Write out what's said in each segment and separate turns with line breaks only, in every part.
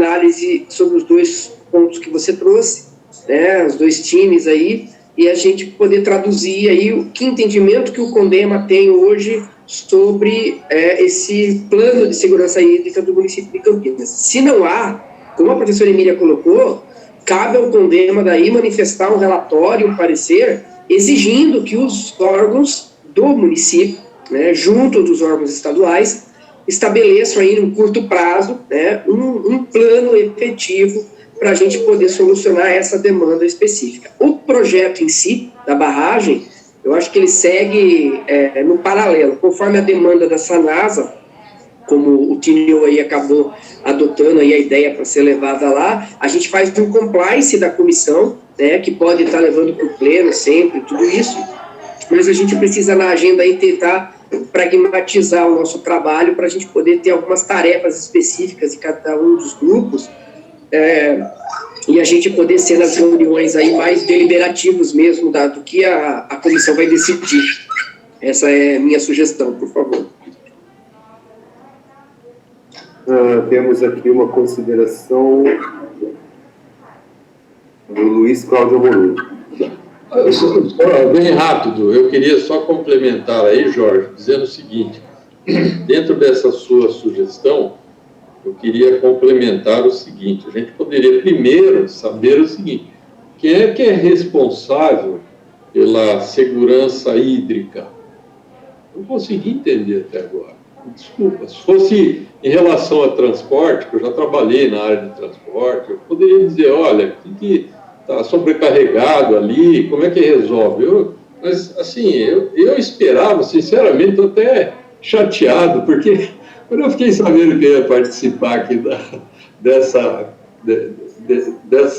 análise sobre os dois pontos que você trouxe, né, os dois times aí, e a gente poder traduzir aí o que entendimento que o CONDEMA tem hoje sobre esse plano de segurança hídrica do município de Campinas. Se não há, como a professora Emília colocou, cabe ao CONDEMA daí manifestar um relatório, um parecer, exigindo que os órgãos do município, né, junto dos órgãos estaduais, estabeleçam aí no curto prazo, né, um plano efetivo para a gente poder solucionar essa demanda específica. O projeto em si, da barragem, eu acho que ele segue no paralelo, conforme a demanda da Sanasa, como o Tinio aí acabou adotando aí a ideia para ser levada lá, a gente faz um compliance da comissão, né, que pode estar levando para o pleno sempre, tudo isso, mas a gente precisa na agenda aí tentar pragmatizar o nosso trabalho para a gente poder ter algumas tarefas específicas de cada um dos grupos, e a gente poder ser nas reuniões aí mais deliberativos mesmo do que a comissão vai decidir. Essa é a minha sugestão, por favor.
Temos aqui uma consideração do Luiz Cláudio Amorim.
Bem rápido, eu queria só complementar aí, Jorge, dizendo o seguinte: dentro dessa sua sugestão, eu queria complementar o seguinte: a gente poderia primeiro saber o seguinte: quem é que é responsável pela segurança hídrica? Não consegui entender até agora. Desculpa, se fosse em relação a transporte, que eu já trabalhei na área de transporte, eu poderia dizer, olha, que está sobrecarregado ali, como é que resolve? Mas, assim, eu esperava, sinceramente, estou até chateado, porque quando eu fiquei sabendo que eu ia participar aqui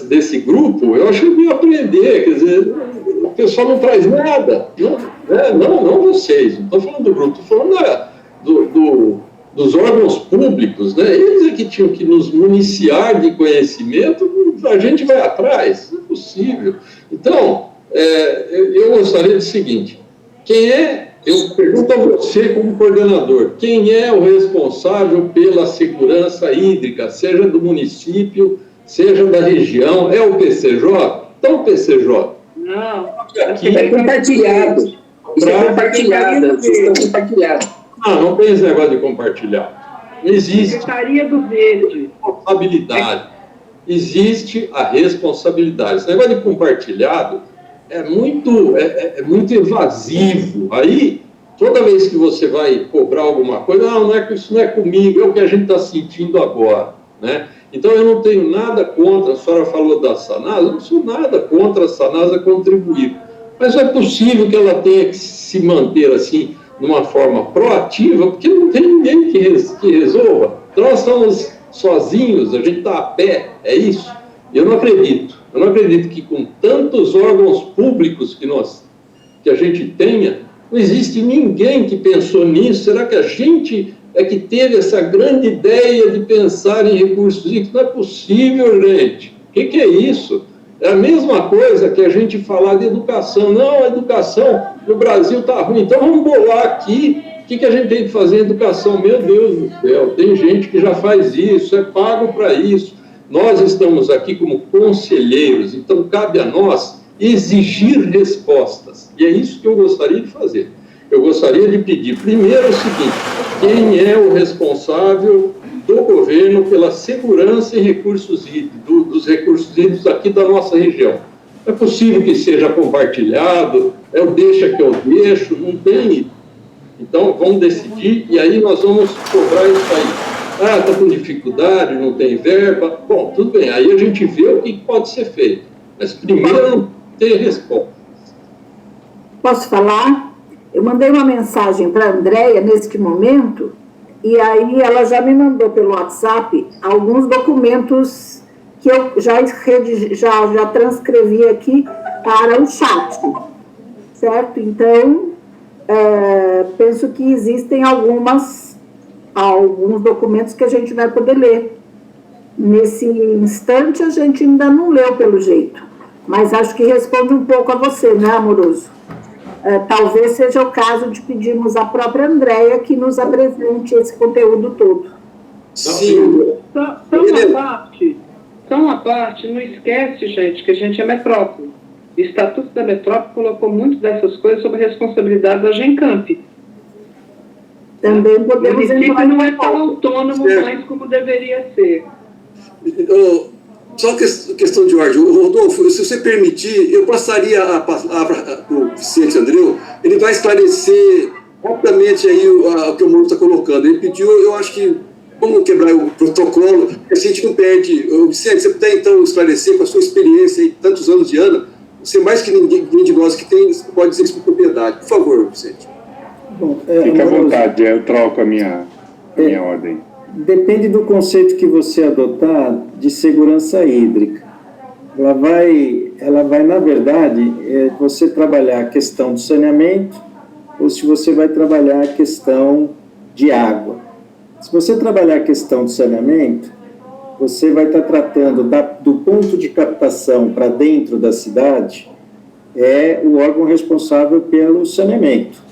desse grupo, eu achei que ia aprender, quer dizer, o pessoal não traz nada, não vocês, não estou falando do grupo, estou falando dos órgãos públicos, né? Eles é que tinham que nos municiar de conhecimento, a gente vai atrás, não é possível. Então, eu gostaria do seguinte: eu pergunto a você como coordenador, quem é o responsável pela segurança hídrica, seja do município, seja da região? É o PCJ? Então, o PCJ.
Não, aqui é compartilhado. Isso é compartilhado, vocês estão compartilhados.
Não tem esse negócio de compartilhar. Não existe.
Secretaria do Verde.
Responsabilidade. Existe a responsabilidade. Esse negócio de compartilhado é muito evasivo. Aí, toda vez que você vai cobrar alguma coisa, isso não é comigo, é o que a gente está sentindo agora, né? Então, eu não tenho nada contra, a senhora falou da Sanasa, eu não sou nada contra a Sanasa contribuir, mas é possível que ela tenha que se manter assim, de uma forma proativa, porque não tem ninguém que resolva. Então, nós estamos sozinhos, a gente está a pé, é isso? Eu não acredito que com tantos órgãos públicos que a gente tenha, não existe ninguém que pensou nisso. Será que a gente é que teve essa grande ideia de pensar em recursos hídricos? Não é possível, gente. O que é isso? É a mesma coisa que a gente falar de educação. Não, a educação no Brasil está ruim, então vamos bolar aqui o que a gente tem que fazer em educação. Meu Deus do céu, tem gente que já faz isso, é pago para isso. Nós estamos aqui como conselheiros, então cabe a nós exigir respostas. E é isso que eu gostaria de fazer. Eu gostaria de pedir, primeiro, o seguinte: quem é o responsável do governo pela segurança e recursos hídricos, dos recursos hídricos aqui da nossa região? É possível que seja compartilhado, eu deixo que eu deixo, não tem. Então, vamos decidir e aí nós vamos cobrar isso aí. Está com dificuldade, não tem verba. Bom, tudo bem, aí a gente vê o que pode ser feito. Mas primeiro não tem resposta.
Posso falar? Eu mandei uma mensagem para a Andréia neste momento, e aí ela já me mandou pelo WhatsApp alguns documentos que eu já transcrevi aqui para o chat, certo? Então, penso que existem alguns documentos que a gente vai poder ler. Nesse instante, a gente ainda não leu pelo jeito, mas acho que responde um pouco a você, né, Amoroso? Talvez seja o caso de pedirmos à própria Andréia que nos apresente esse conteúdo todo.
Sim. Só uma parte, não esquece, gente, que a gente é metrópole. O Estatuto da Metrópole colocou muito dessas coisas sob a responsabilidade da Gencamp.
Também
O
podemos
município não é tão autônomo mais como deveria ser.
Só questão de ordem. Rodolfo, se você permitir, eu passaria a palavra para o Vicente Andreu. Ele vai esclarecer rapidamente aí o que o Moro está colocando. Ele pediu, eu acho que vamos quebrar o protocolo, porque a gente não perde. Vicente, você puder então esclarecer com a sua experiência aí, tantos anos de Ana, você mais que ninguém de nós que tem, pode dizer isso com propriedade. Por favor, Vicente.
Bom,
Fique à vontade, eu troco a minha ordem.
Depende do conceito que você adotar de segurança hídrica. Ela vai na verdade, você trabalhar a questão do saneamento ou se você vai trabalhar a questão de água. Se você trabalhar a questão do saneamento, você vai estar tratando do ponto de captação para dentro da cidade, é o órgão responsável pelo saneamento.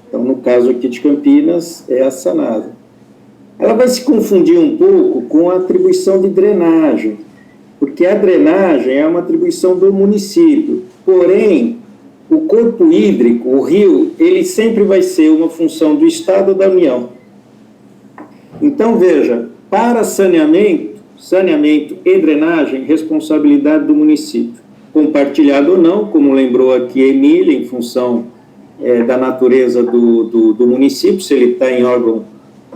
Então, no caso aqui de Campinas, é a Sanasa. Ela vai se confundir um pouco com a atribuição de drenagem, porque a drenagem é uma atribuição do município. Porém, o corpo hídrico, o rio, ele sempre vai ser uma função do Estado ou da União. Então, veja, para saneamento e drenagem, responsabilidade do município. Compartilhado ou não, como lembrou aqui Emília, em função da natureza do município, se ele está em órgão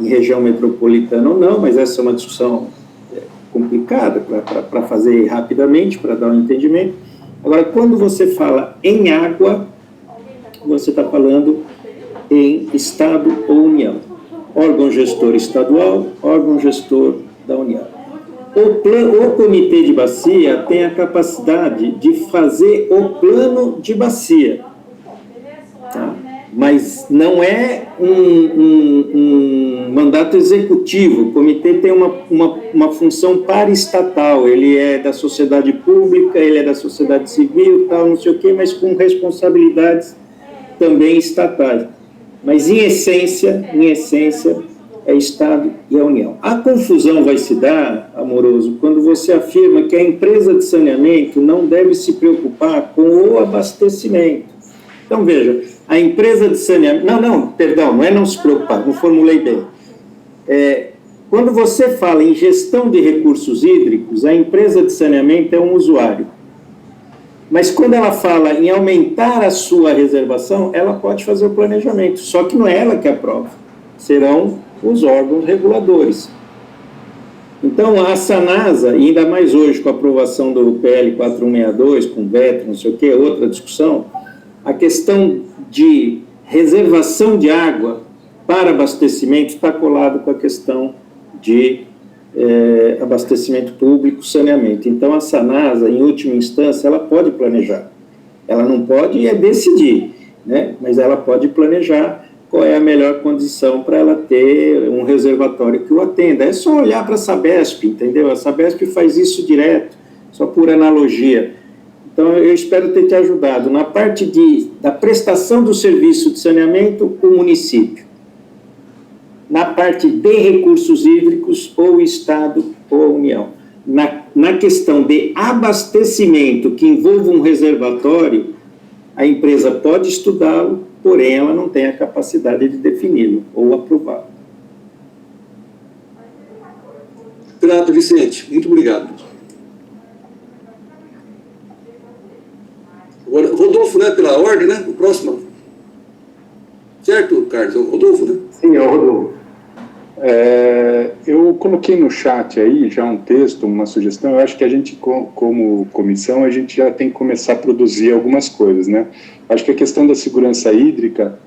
em região metropolitana ou não, mas essa é uma discussão complicada para fazer rapidamente, para dar um entendimento. Agora, quando você fala em água, você está falando em Estado ou União. Órgão gestor estadual, órgão gestor da União. O comitê de bacia tem a capacidade de fazer o plano de bacia, tá? Mas não é um mandato executivo. O comitê tem uma função paraestatal, ele é da sociedade pública, ele é da sociedade civil, tal, não sei o quê, mas com responsabilidades também estatais. Mas, em essência, é Estado e a União. A confusão vai se dar, Amoroso, quando você afirma que a empresa de saneamento não deve se preocupar com o abastecimento. Então, veja, a empresa de saneamento... Não é não se preocupar, não formulei bem. Quando você fala em gestão de recursos hídricos, a empresa de saneamento é um usuário. Mas quando ela fala em aumentar a sua reservação, ela pode fazer o planejamento, só que não é ela que aprova, serão os órgãos reguladores. Então, a Sanasa, e ainda mais hoje com a aprovação do PL 4162, com veto, não sei o quê, outra discussão, a questão de reservação de água para abastecimento está colado com a questão de abastecimento público, saneamento. Então, a Sanasa, em última instância, ela pode planejar. Ela não pode decidir, né? Mas ela pode planejar qual é a melhor condição para ela ter um reservatório que o atenda. É só olhar para a Sabesp, entendeu? A Sabesp faz isso direto, só por analogia. Então, eu espero ter te ajudado. Na parte da prestação do serviço de saneamento, o município. Na parte de recursos hídricos, ou o Estado ou a União. Na questão de abastecimento, que envolve um reservatório, a empresa pode estudá-lo, porém ela não tem a capacidade de defini-lo ou aprová-lo.
Grato, Vicente. Muito obrigado. Agora, Rodolfo, né, pela ordem, né? O próximo. Certo, Carlos? Rodolfo, né?
Sim, é o Rodolfo. Eu coloquei no chat aí já um texto, uma sugestão. Eu acho que a gente, como comissão, a gente já tem que começar a produzir algumas coisas, né? Acho que a questão da segurança hídrica,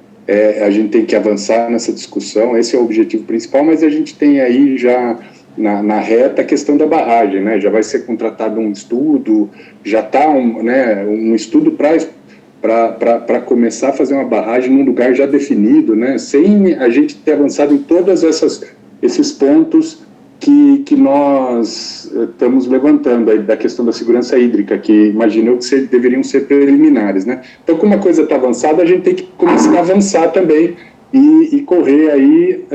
a gente tem que avançar nessa discussão, esse é o objetivo principal, mas a gente tem aí já na reta a questão da barragem, né? Já vai ser contratado um estudo, já está um estudo para começar a fazer uma barragem num lugar já definido, né? Sem a gente ter avançado em todos esses pontos que nós estamos levantando aí da questão da segurança hídrica, que imaginou que deveriam ser preliminares, né? Então, como a coisa está avançada, a gente tem que começar a avançar também e correr aí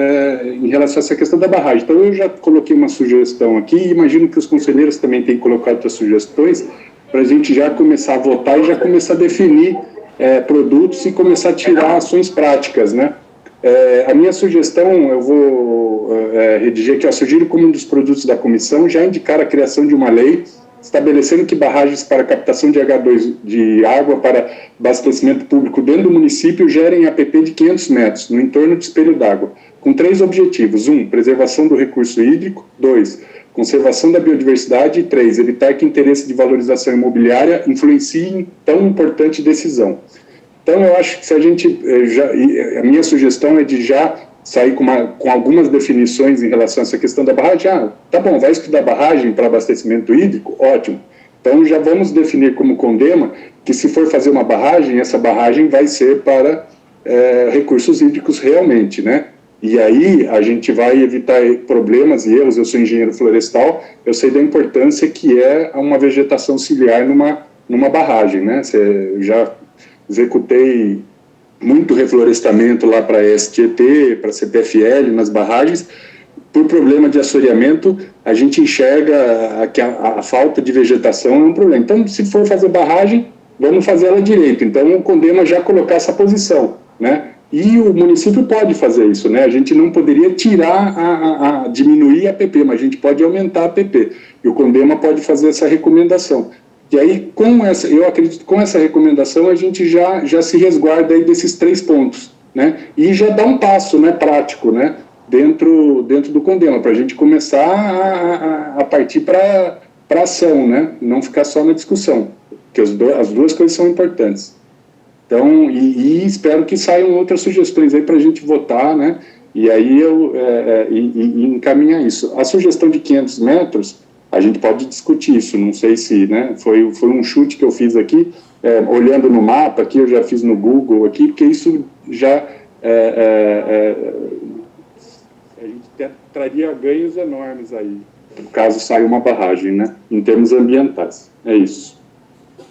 em relação a essa questão da barragem. Então, eu já coloquei uma sugestão aqui, e imagino que os conselheiros também têm colocado suas sugestões, para a gente já começar a votar e já começar a definir produtos e começar a tirar ações práticas, né? A minha sugestão, eu vou redigir aqui, sugiro como um dos produtos da comissão já indicar a criação de uma lei estabelecendo que barragens para captação de H2 de água para abastecimento público dentro do município gerem APP de 500 metros, no entorno do espelho d'água, com 3 objetivos. 1, preservação do recurso hídrico. 2, conservação da biodiversidade. E 3, evitar que interesse de valorização imobiliária influencie em tão importante decisão. Então, eu acho que se a gente, a minha sugestão é de já sair com algumas definições em relação a essa questão da barragem. Tá bom, vai estudar barragem para abastecimento hídrico? Ótimo. Então, já vamos definir como Condema que se for fazer uma barragem, essa barragem vai ser para recursos hídricos realmente, né? E aí a gente vai evitar problemas e erros. Eu sou engenheiro florestal, eu sei da importância que é uma vegetação ciliar numa barragem, né? Eu já executei muito reflorestamento lá para a STT, para a CPFL, nas barragens. Por problema de assoreamento, a gente enxerga que a falta de vegetação é um problema. Então, se for fazer barragem, vamos fazer ela direito. Então, o Condema já colocar essa posição, né? E o município pode fazer isso, né? A gente não poderia tirar, diminuir a APP, mas a gente pode aumentar a APP. E o Condema pode fazer essa recomendação. E aí, eu acredito que com essa recomendação, a gente já se resguarda aí desses 3 pontos, né? E já dá um passo, né, prático, né, dentro do Condema, para a gente começar a partir para ação, né? Não ficar só na discussão, porque as duas coisas são importantes. Então, e espero que saiam outras sugestões aí para a gente votar, né? E aí e encaminhar isso. A sugestão de 500 metros, a gente pode discutir isso, não sei se, né, foi um chute que eu fiz aqui, olhando no mapa aqui, eu já fiz no Google aqui, porque isso já a gente traria ganhos enormes aí, caso saia uma barragem, né, em termos ambientais. É isso.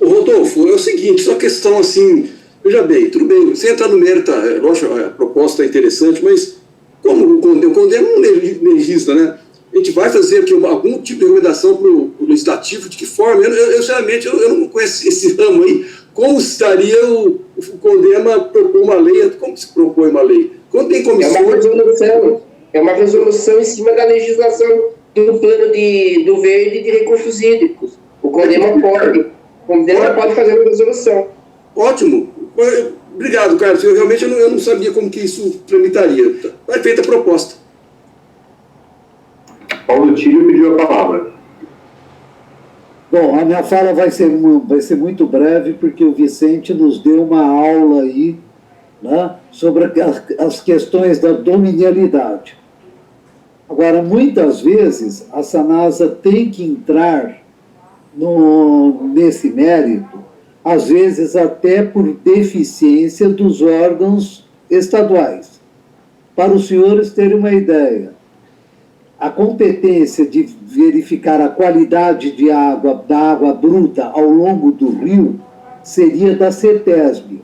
Ô, Rodolfo, é o seguinte, só questão assim, veja bem, tudo bem, sem entrar no mérito, lógico, a proposta é interessante, mas como o Condema não legisla, né? A gente vai fazer aqui algum tipo de recomendação para o legislativo, de que forma? Eu sinceramente, eu não conheço esse ramo aí. Como estaria o Condema propor uma lei? Como se propõe uma lei? Quando tem comissão...
É uma resolução em cima da legislação do plano do verde de recursos hídricos. O Condema pode fazer uma resolução.
Ótimo. Obrigado, Carlos. Eu realmente eu não sabia como que isso tramitaria. Vai feita a proposta.
Paulo Tílio pediu a palavra.
Bom, a minha fala vai ser muito breve, porque o Vicente nos deu uma aula aí, né, sobre as questões da dominialidade. Agora, muitas vezes, a Sanasa tem que entrar nesse mérito, às vezes até por deficiência dos órgãos estaduais. Para os senhores terem uma ideia, a competência de verificar a qualidade da água bruta ao longo do rio seria da CETESB,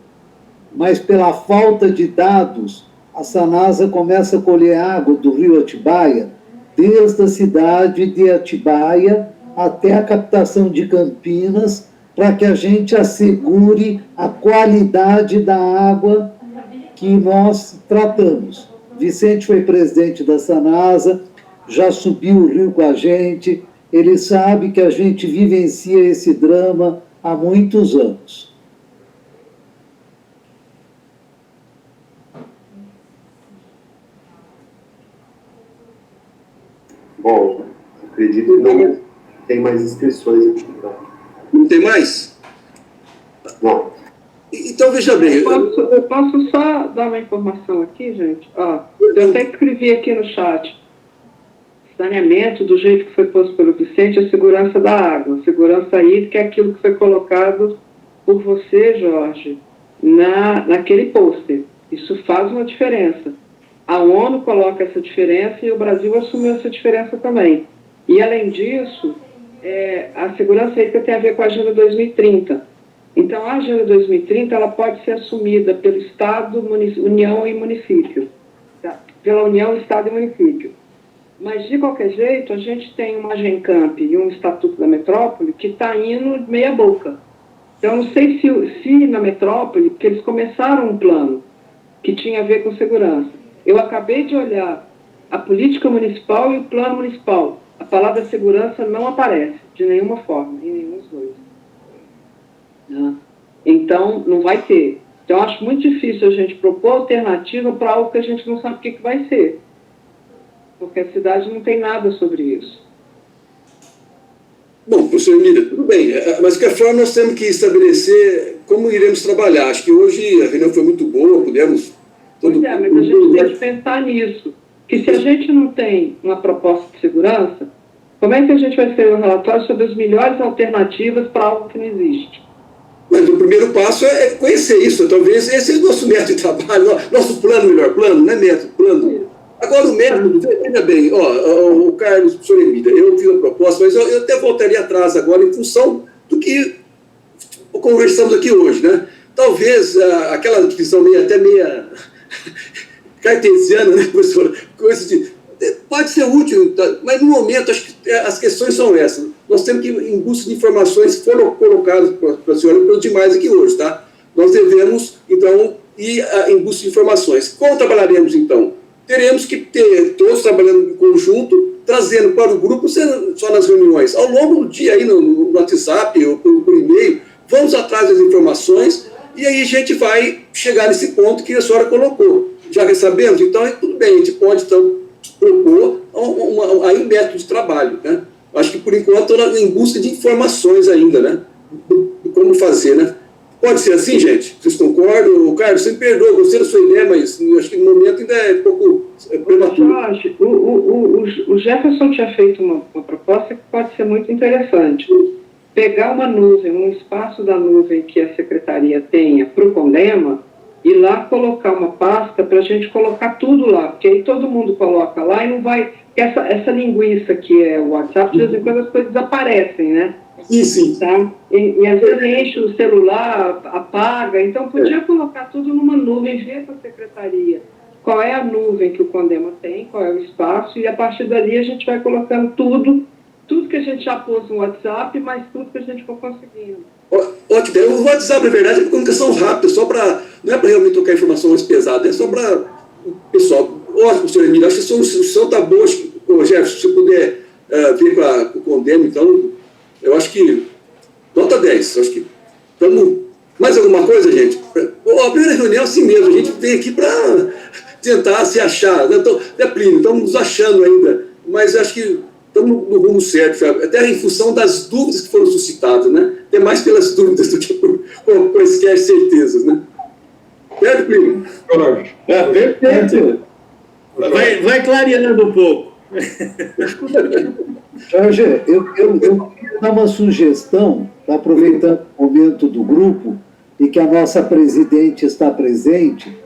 mas pela falta de dados, a Sanasa começa a colher água do rio Atibaia, desde a cidade de Atibaia até a captação de Campinas, para que a gente assegure a qualidade da água que nós tratamos. Vicente foi presidente da Sanasa, já subiu o rio com a gente, ele sabe que a gente vivencia esse drama há muitos anos.
Bom, acredito que não tem mais inscrições aqui. Então.
Não tem mais?
Não.
Então, veja bem...
Eu posso só dar uma informação aqui, gente? Eu até escrevi aqui no chat. Saneamento, do jeito que foi posto pelo Vicente, é segurança da água. Segurança hídrica é aquilo que foi colocado por você, Jorge, naquele pôster. Isso faz uma diferença. A ONU coloca essa diferença e o Brasil assumiu essa diferença também. E, além disso, a segurança hídrica tem a ver com a Agenda 2030. Então, a Agenda 2030 ela pode ser assumida pelo Estado, União e município. Tá? Pela União, Estado e município. Mas, de qualquer jeito, a gente tem uma Agencamp e um Estatuto da Metrópole que está indo meia boca. Então, eu não sei se na metrópole, porque eles começaram um plano que tinha a ver com segurança. Eu acabei de olhar a política municipal e o plano municipal. A palavra segurança não aparece de nenhuma forma, em nenhum dos dois. Então, não vai ter. Então, eu acho muito difícil a gente propor alternativa para algo que a gente não sabe o que vai ser. Porque a cidade não tem nada sobre isso.
Bom, professor Emília, tudo bem, mas de qualquer forma nós temos que estabelecer como iremos trabalhar. Acho que hoje a reunião foi muito boa, pudemos...
Pois é, mas a gente tem que pensar nisso. Que se a gente não tem uma proposta de segurança, como é que a gente vai ter um relatório sobre as melhores alternativas para algo que não existe?
Mas o primeiro passo é conhecer isso. Talvez esse é o nosso método de trabalho, nosso plano, melhor plano, não é método, plano. Agora o método, veja bem, o Carlos, professor Emília, eu fiz a proposta, mas eu até voltaria atrás agora em função do que conversamos aqui hoje, né? Talvez aquela visão até meia cartesiana, né, professora? Pode ser útil, mas no momento acho que as questões são essas. Nós temos que ir em busca de informações que foram colocadas para a senhora e para os demais aqui hoje, tá? Nós devemos, então, ir em busca de informações. Como trabalharemos, então? Teremos que ter todos trabalhando em conjunto, trazendo para o grupo, só nas reuniões. Ao longo do dia, aí no WhatsApp ou por e-mail, vamos atrás das informações e aí a gente vai chegar nesse ponto que a senhora colocou. Já sabemos? Então, tudo bem, a gente pode, então, propor aí um método de trabalho, né? Acho que, por enquanto, em busca de informações ainda, né? De como fazer, né? Pode ser assim, gente? Vocês concordam? Carlos, você me perdoa, gostei da sua ideia, mas acho que no momento ainda é um pouco prematuro.
Jorge, o Jefferson tinha feito uma proposta que pode ser muito interessante. Pegar uma nuvem, um espaço da nuvem que a secretaria tenha para o Condema e lá colocar uma pasta para a gente colocar tudo lá, porque aí todo mundo coloca lá e não vai... Essa linguiça que é o WhatsApp, de vez em quando as coisas desaparecem, né?
Sim.
Tá? E às vezes enche o celular, apaga, então podia colocar tudo numa nuvem, ver com a secretaria qual é a nuvem que o Condema tem, qual é o espaço, e a partir dali a gente vai colocando tudo que a gente já pôs no WhatsApp, mas tudo que a gente for conseguindo.
O WhatsApp, na verdade, é uma comunicação rápida, não é para realmente tocar informação mais pesada, é só para o pessoal. Ótimo, professor Emílio, acho que a solução está boa. Jefferson, se você puder ver com o Condema, então, eu acho que nota 10, acho que estamos... Mais alguma coisa, gente? A primeira reunião é assim mesmo, a gente vem aqui para tentar se achar, né? Plínio, estamos nos achando ainda, mas acho que estamos no rumo certo, até em função das dúvidas que foram suscitadas, né? Até mais pelas dúvidas do que por quaisquer certezas, né? Certo, Plínio?
Perfeito. Vai clareando um pouco.
Jorge, eu queria dar uma sugestão, aproveitando o momento do grupo, e que a nossa presidente está presente,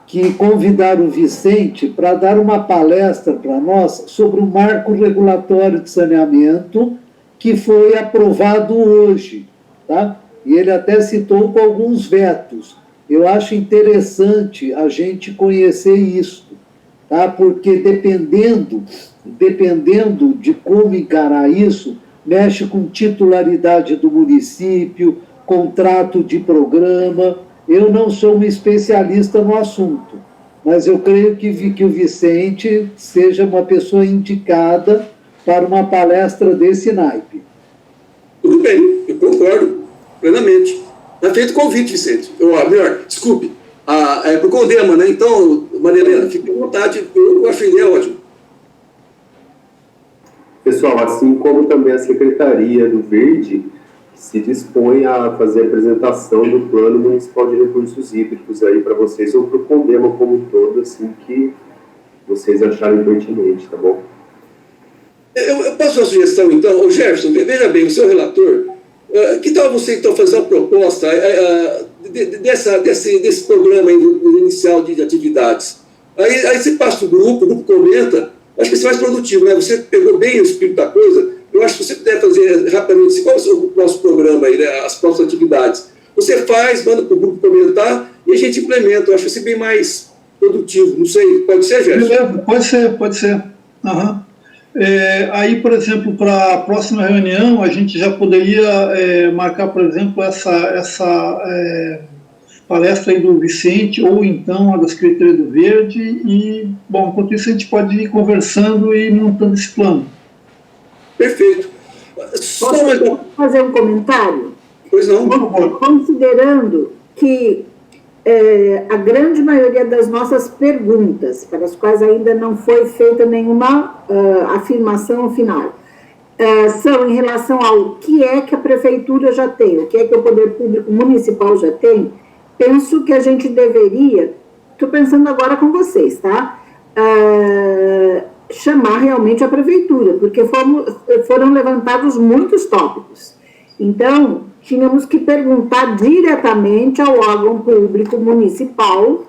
que convidar o Vicente para dar uma palestra para nós sobre o marco regulatório de saneamento que foi aprovado hoje, tá? E ele até citou com alguns vetos. Eu acho interessante a gente conhecer isso, tá? Porque dependendo de como encarar isso, mexe com titularidade do município, contrato de programa. Eu não sou um especialista no assunto, mas eu creio que o Vicente seja uma pessoa indicada para uma palestra desse naipe.
Tudo bem, eu concordo plenamente. Está feito o convite, Vicente. Desculpe, é para o Condema, né? Então, Maria Helena, fique à vontade, eu acho a ideia ótima.
Pessoal, assim como também a Secretaria do Verde se dispõe a fazer a apresentação do Plano Municipal de Recursos Hídricos aí para vocês, ou para o Condema como um todo, assim que vocês acharem pertinente, tá bom?
Eu passo uma sugestão, então. O Jefferson, veja bem, o seu relator, que tal você, então, fazer uma proposta desse programa aí, inicial de atividades? Aí você passa o grupo comenta, acho que isso é mais produtivo, né? Você pegou bem o espírito da coisa. Eu acho que você puder fazer rapidamente, qual é o nosso programa aí, né? As próximas atividades. você faz, manda para o grupo comentar e a gente implementa. Eu acho isso bem mais produtivo. Não sei, pode ser, Gerson?
Beleza, pode ser. Uhum. Aí, por exemplo, para a próxima reunião, a gente já poderia marcar, por exemplo, essa palestra aí do Vicente, ou então a da Secretaria do Verde, e, bom, enquanto isso a gente pode ir conversando e montando esse plano.
Perfeito.
Posso fazer um comentário?
Pois não.
Considerando que a grande maioria das nossas perguntas, para as quais ainda não foi feita nenhuma afirmação final, são em relação ao que é que a Prefeitura já tem, o que é que o Poder Público Municipal já tem, penso que a gente deveria, estou pensando agora com vocês, tá? Chamar realmente a Prefeitura, porque foram levantados muitos tópicos. Então, tínhamos que perguntar diretamente ao órgão público municipal,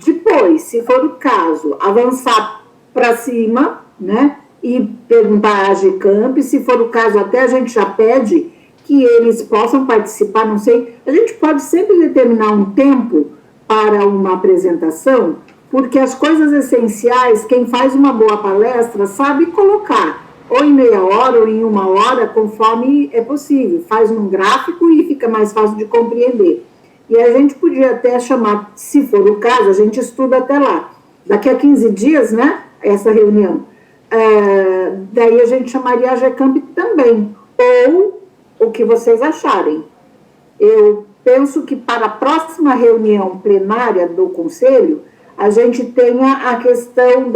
depois, se for o caso, avançar para cima, né, e perguntar à AGECAMP, se for o caso, até a gente já pede que eles possam participar, não sei, a gente pode sempre determinar um tempo para uma apresentação, porque as coisas essenciais, quem faz uma boa palestra sabe colocar, ou em meia hora, ou em 1 hora, conforme é possível. Faz um gráfico e fica mais fácil de compreender. E a gente podia até chamar, se for o caso, a gente estuda até lá. Daqui a 15 dias, né, essa reunião. Daí a gente chamaria a AGECAMP também. Ou o que vocês acharem. Eu penso que para a próxima reunião plenária do Conselho, a gente tenha a questão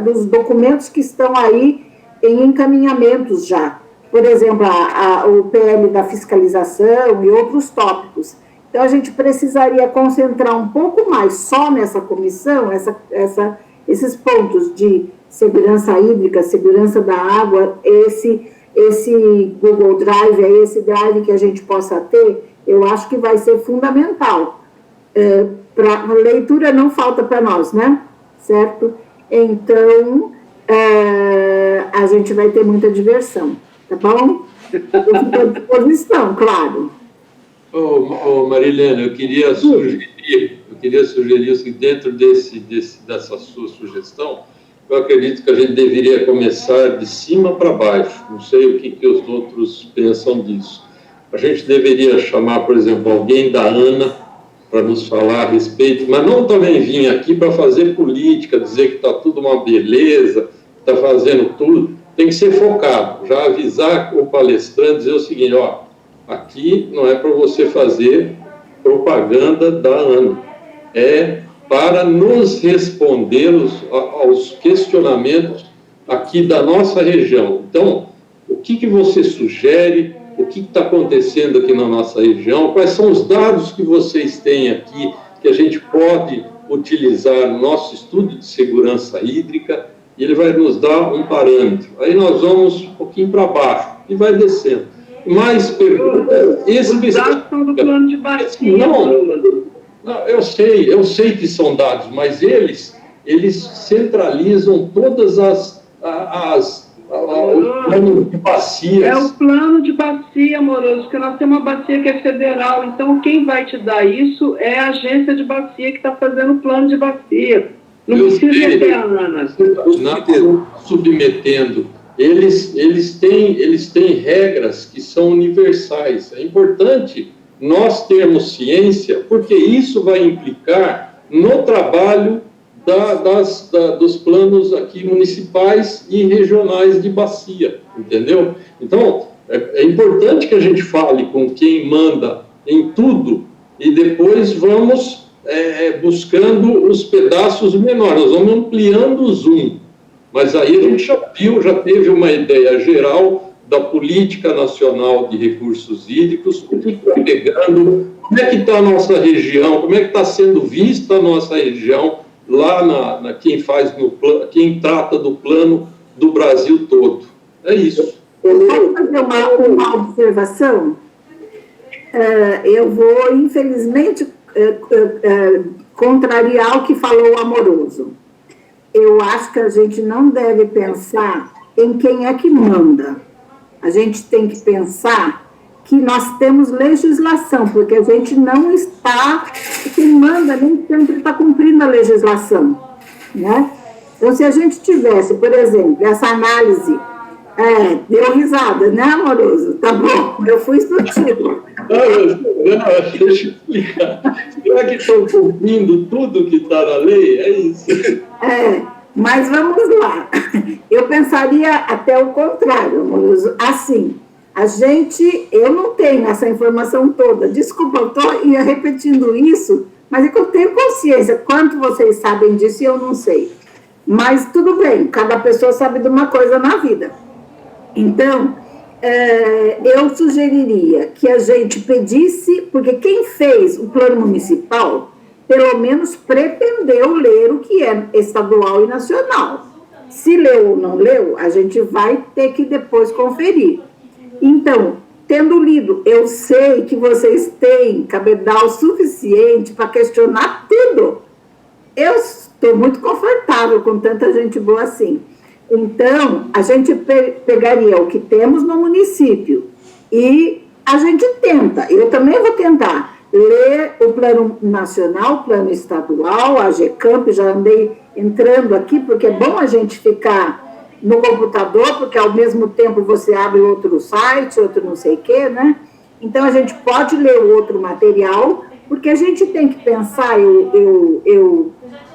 dos documentos que estão aí em encaminhamentos já. Por exemplo, o PL da fiscalização e outros tópicos. Então, a gente precisaria concentrar um pouco mais só nessa comissão, esses pontos de segurança hídrica, segurança da água, esse Google Drive, esse Drive que a gente possa ter, eu acho que vai ser fundamental. A leitura não falta para nós, né? Certo? Então, a gente vai ter muita diversão, tá bom? Eu fico à disposição, claro.
Marilena, eu queria sugerir o seguinte, dentro dessa sua sugestão, eu acredito que a gente deveria começar de cima para baixo. Não sei o que os outros pensam disso. A gente deveria chamar, por exemplo, alguém da ANA para nos falar a respeito, mas não também vir aqui para fazer política, dizer que está tudo uma beleza, está fazendo tudo. Tem que ser focado. Já avisar o palestrante, dizer o seguinte, ó, aqui não é para você fazer propaganda da ANA. É para nos responder aos questionamentos aqui da nossa região. Então, o que você sugere? O que está acontecendo aqui na nossa região? Quais são os dados que vocês têm aqui que a gente pode utilizar no nosso estudo de segurança hídrica? E ele vai nos dar um parâmetro. Aí nós vamos um pouquinho para baixo e vai descendo. Mais perguntas específicas. Os dados são do plano de bacia. Não, eu sei que são dados, mas eles centralizam todas o plano de bacias.
É o plano de bacia, Amoroso, porque nós temos uma bacia que é federal, então quem vai te dar isso é a agência de bacia que está fazendo o plano de bacia. Não precisa ter a ANA.
Submetendo. Eles têm regras que são universais. É importante nós termos ciência, porque isso vai implicar no trabalho dos planos aqui municipais e regionais de bacia, entendeu? Então, é importante que a gente fale com quem manda em tudo e depois vamos buscando os pedaços menores, nós vamos ampliando o zoom. Mas aí a gente já teve uma ideia geral da Política Nacional de Recursos Hídricos, o que está pegando, como é que está a nossa região, como é que está sendo vista a nossa região lá quem trata do plano do Brasil todo. É isso.
Posso fazer uma observação? Eu vou, infelizmente, contrariar o que falou o Amoroso. Eu acho que a gente não deve pensar em quem é que manda. A gente tem que pensar que nós temos legislação, porque a gente não está, quem manda nem sempre está cumprindo a legislação, né? Então, se a gente tivesse, por exemplo, essa análise, deu risada, né, Amoroso? Tá bom, eu fui explosivo.
Não, deixa eu explicar. Será que estão cumprindo tudo que está na lei? É isso.
Mas vamos lá. Eu pensaria até o contrário, Amoroso. Assim, eu não tenho essa informação toda. Desculpa, eu estou repetindo isso, mas é que eu tenho consciência. Quanto vocês sabem disso e eu não sei. Mas tudo bem, cada pessoa sabe de uma coisa na vida. Então, eu sugeriria que a gente pedisse, porque quem fez o plano municipal, pelo menos pretendeu ler o que é estadual e nacional. Se leu ou não leu, a gente vai ter que depois conferir. Então, tendo lido, eu sei que vocês têm cabedal suficiente para questionar tudo. Eu estou muito confortável com tanta gente boa assim. Então, a gente pegaria o que temos no município e a gente tenta, eu também vou tentar, ler o plano nacional, o plano estadual, a GCamp, já andei entrando aqui, porque é bom a gente ficar no computador, porque ao mesmo tempo você abre outro site, outro não sei o quê, né? Então, a gente pode ler o outro material, porque a gente tem que pensar,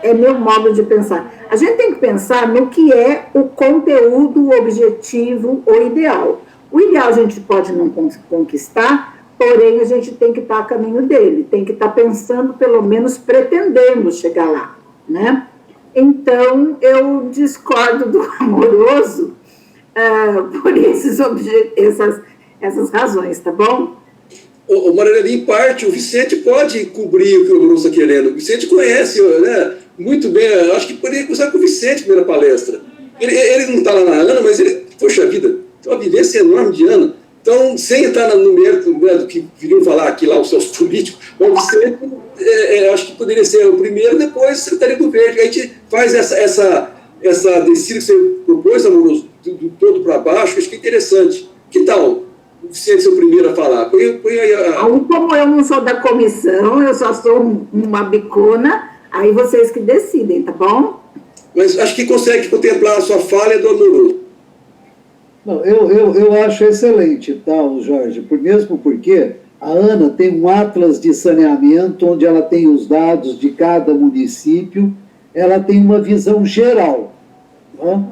é meu modo de pensar, a gente tem que pensar no que é o conteúdo, o objetivo, o ideal. O ideal a gente pode não conquistar, porém a gente tem que estar a caminho dele, tem que estar pensando, pelo menos pretendendo chegar lá, né? Então, eu discordo do Amoroso por essas razões, tá bom?
O Mariana, em parte, o Vicente pode cobrir o que o Amoroso está querendo. O Vicente conhece, né, muito bem. Eu acho que poderia começar com o Vicente na palestra. Ele não está lá na Ana, mas ele, poxa vida, tem uma vivência enorme de Ana. Então, sem estar no mérito, né, do que viriam falar aqui lá os seus políticos, mas o Vicente, acho que poderia ser o primeiro, depois a Secretaria do Verde. A gente faz essa descida que você propôs, Amoroso, do todo para baixo, acho que é interessante. Que tal o Vicente ser o primeiro a falar? Põe aí
como eu não sou da comissão, eu só sou uma bicona, aí vocês que decidem, tá bom?
Mas acho que consegue contemplar a sua fala do Amoroso.
Não, eu acho excelente, tá, Jorge, mesmo porque a Ana tem um atlas de saneamento, onde ela tem os dados de cada município, ela tem uma visão geral, né,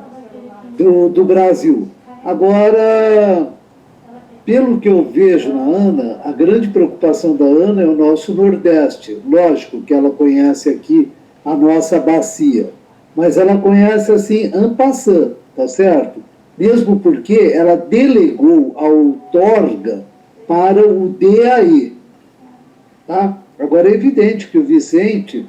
do Brasil. Agora, pelo que eu vejo na Ana, a grande preocupação da Ana é o nosso Nordeste. Lógico que ela conhece aqui a nossa bacia, mas ela conhece assim, en passant, tá certo? Mesmo porque ela delegou a outorga para o DAE. Tá? Agora, é evidente que o Vicente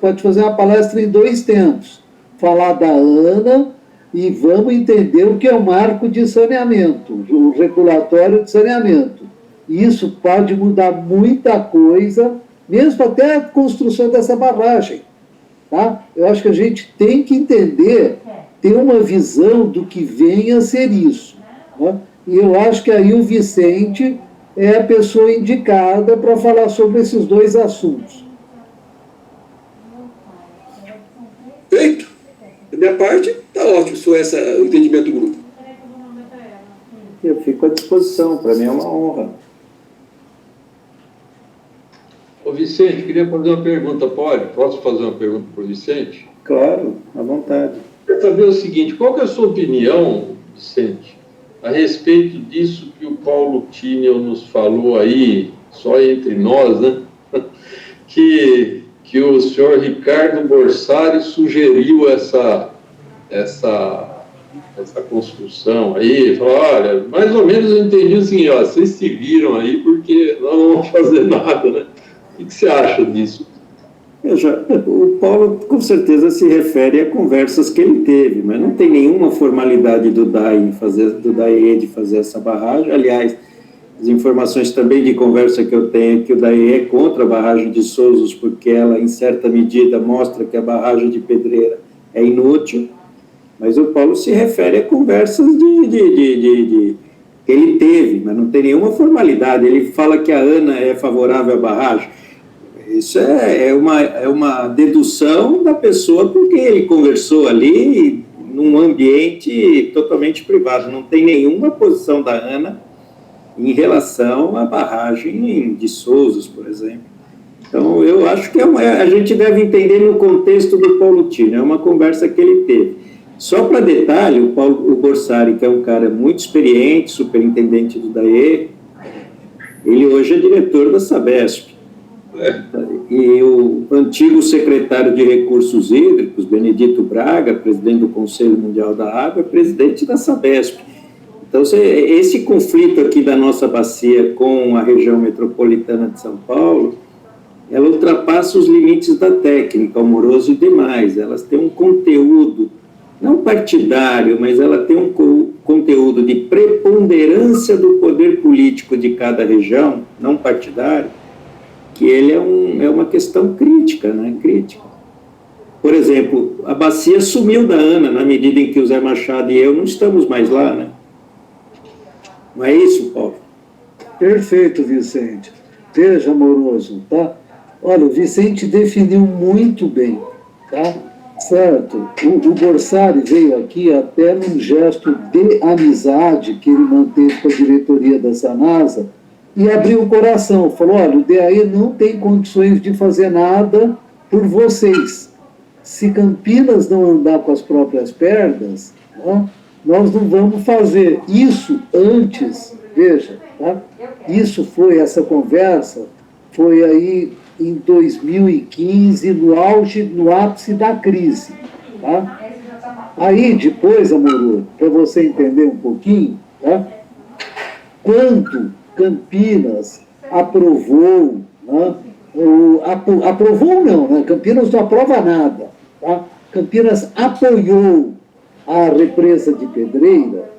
pode fazer uma palestra em 2 tempos. Falar da Ana e vamos entender o que é o marco de saneamento, o regulatório de saneamento. Isso pode mudar muita coisa, mesmo até a construção dessa barragem. Tá? Eu acho que a gente tem que entender, ter uma visão do que vem a ser isso. Né? E eu acho que aí o Vicente é a pessoa indicada para falar sobre esses 2 assuntos.
Feito. Da minha parte, está ótimo, se for esse o entendimento do grupo.
Eu fico à disposição, para mim é uma honra.
Ô Vicente, queria fazer uma pergunta, pode? Posso fazer uma pergunta para o Vicente?
Claro, à vontade.
Eu quero saber o seguinte, qual que é a sua opinião, Vicente, a respeito disso que o Paulo Tinel nos falou aí, só entre nós, né? que o senhor Ricardo Borsari sugeriu essa construção aí, falou, olha, mais ou menos eu entendi assim, ó, vocês se viram aí porque nós não vamos fazer nada, né? O que você acha disso?
O Paulo com certeza se refere a conversas que ele teve, mas não tem nenhuma formalidade do DAE de fazer essa barragem. Aliás, as informações também de conversa que eu tenho é que o DAE é contra a barragem de Souzos, porque ela, em certa medida, mostra que a barragem de Pedreira é inútil, mas o Paulo se refere a conversas Ele teve, mas não tem nenhuma formalidade. Ele fala que a ANA é favorável à barragem. Isso é uma dedução da pessoa com quem ele conversou ali, num ambiente totalmente privado. Não tem nenhuma posição da ANA em relação à barragem de Souzas, por exemplo. Então, eu acho que a gente deve entender no contexto do Paulo Tino, é uma conversa que ele teve. Só para detalhe, o Borsari, que é um cara muito experiente, superintendente do DAE, ele hoje é diretor da Sabesp. E o antigo secretário de Recursos Hídricos, Benedito Braga, presidente do Conselho Mundial da Água, é presidente da Sabesp. Então, esse conflito aqui da nossa bacia com a região metropolitana de São Paulo, ela ultrapassa os limites da técnica, o Moroso e demais. Elas têm um conteúdo, não partidário, mas ela tem um conteúdo de preponderância do poder político de cada região, não partidário, que ele é uma questão crítica, né? Crítica. Por exemplo, a bacia sumiu da ANA, na medida em que o Zé Machado e eu não estamos mais lá, né? Não é isso, Paulo?
Perfeito, Vicente. Veja, Moroso, tá? Olha, o Vicente definiu muito bem, tá? Certo? O Borsari veio aqui até num gesto de amizade que ele manteve com a diretoria da Sanasa e abriu o coração. Falou, olha, o DAE não tem condições de fazer nada por vocês. Se Campinas não andar com as próprias pernas, né, nós não vamos fazer. Isso antes, veja, tá? Isso foi, essa conversa foi aí em 2015, no ápice da crise. Tá? Aí, depois, Amoroso, para você entender um pouquinho, tá? Quando Campinas aprovou, né? Aprovou não, né? Campinas não aprova nada. Tá? Campinas apoiou a represa de Pedreira,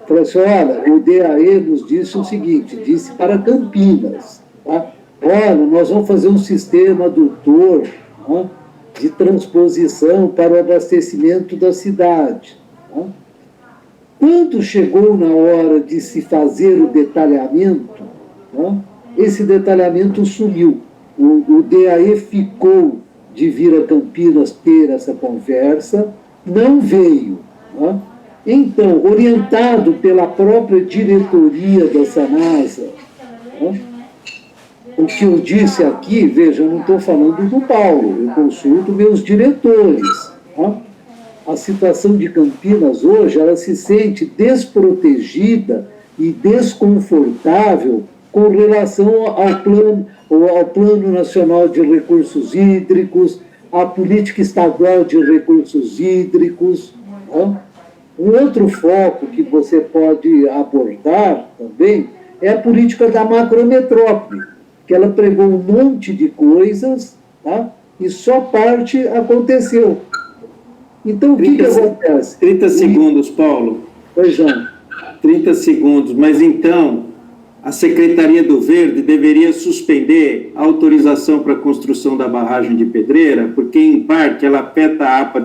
falou assim, olha, o DAE nos disse o seguinte, disse para Campinas, tá? Olha, nós vamos fazer um sistema adutor, né, de transposição para o abastecimento da cidade. Né? Quando chegou na hora de se fazer o detalhamento, né, esse detalhamento sumiu. O DAE ficou de vir a Campinas ter essa conversa, não veio. Né? Então, orientado pela própria diretoria da Sanasa, né, o que eu disse aqui, veja, eu não estou falando do Paulo, eu consulto meus diretores. Tá? A situação de Campinas hoje, ela se sente desprotegida e desconfortável com relação ao Plano Nacional de Recursos Hídricos, à política estadual de recursos hídricos. Tá? Um outro foco que você pode abordar também é a política da macrometrópole, que ela pregou um monte de coisas, tá? E só parte aconteceu. Então, o que acontece?
30 segundos, Paulo.
Pois não.
30 segundos. Mas, então, a Secretaria do Verde deveria suspender a autorização para a construção da barragem de Pedreira, porque, em parte, ela afeta a APA de